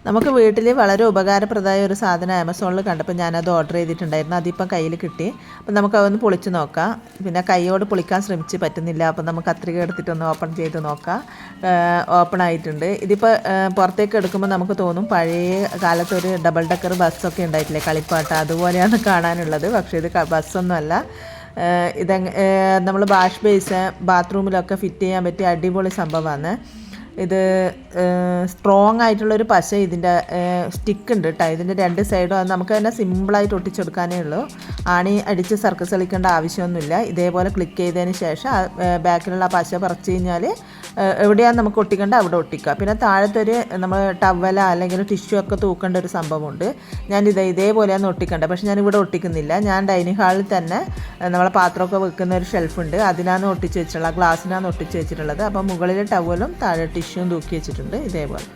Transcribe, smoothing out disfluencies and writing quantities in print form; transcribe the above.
നമുക്ക് വീട്ടിൽ വളരെ ഉപകാരപ്രദമായ ഒരു സാധനം ആമസോണിൽ കണ്ടപ്പോൾ ഞാനത് ഓർഡർ ചെയ്തിട്ടുണ്ടായിരുന്നു. അതിപ്പം കയ്യിൽ കിട്ടി. അപ്പം നമുക്കതൊന്ന് പൊളിച്ച് നോക്കാം. പിന്നെ കൈയോട് പൊളിക്കാൻ ശ്രമിച്ച് പറ്റുന്നില്ല. അപ്പം നമുക്ക് കത്രിക എടുത്തിട്ടൊന്ന് ഓപ്പൺ ചെയ്ത് നോക്കാം. ഓപ്പൺ ആയിട്ടുണ്ട്. ഇതിപ്പോൾ പുറത്തേക്ക് എടുക്കുമ്പോൾ നമുക്ക് തോന്നും പഴയ കാലത്തൊരു ഡബിൾ ഡെക്കർ ബസ്സൊക്കെ ഉണ്ടായിട്ടില്ലേ, കളിപ്പാട്ട, അതുപോലെയാണ് കാണാനുള്ളത്. പക്ഷേ ഇത് ബസ്സൊന്നുമല്ല. ഇത് നമ്മൾ വാഷ് ബേസ് ബാത്റൂമിലൊക്കെ ഫിറ്റ് ചെയ്യാൻ പറ്റിയ അടിപൊളി സംഭവമാണ്. ഇത് സ്ട്രോങ് ആയിട്ടുള്ളൊരു പശ ഇതിൻ്റെ സ്റ്റിക്ക് ഉണ്ട് കേട്ടോ. ഇതിൻ്റെ രണ്ട് സൈഡും അത് നമുക്ക് തന്നെ സിമ്പിളായിട്ട് ഒട്ടിച്ചെടുക്കാനേ ഉള്ളൂ. ആണി അടിച്ച് സർക്കസ് കളിക്കേണ്ട ആവശ്യമൊന്നുമില്ല. ഇതേപോലെ ക്ലിക്ക് ചെയ്തതിന് ശേഷം ബാക്കിലുള്ള പശ പറിച്ച് കഴിഞ്ഞാൽ എവിടെയാണ് നമുക്ക് ഒട്ടിക്കേണ്ട അവിടെ ഒട്ടിക്കുക. പിന്നെ താഴത്തൊരു നമ്മൾ ടവല അല്ലെങ്കിൽ ടിഷ്യൂ ഒക്കെ തൂക്കേണ്ട ഒരു സംഭവമുണ്ട്. ഇതേപോലെയാണ് ഒട്ടിക്കേണ്ടത്. പക്ഷെ ഞാനിവിടെ ഒട്ടിക്കുന്നില്ല. ഞാൻ ഡൈനിങ് ഹാളിൽ തന്നെ നമ്മളെ പാത്രമൊക്കെ വെക്കുന്ന ഒരു ഷെൽഫുണ്ട്. അതിനാണ് ഒട്ടിച്ച് വെച്ചിട്ടുള്ളത്, ഗ്ലാസ്സിനാണ് ഒട്ടിച്ച് വെച്ചിട്ടുള്ളത്. അപ്പോൾ മുകളിൽ ടവലും താഴെ ടിഷ്യൂവും തൂക്കി വെച്ചിട്ടുണ്ട് ഇതേപോലെ.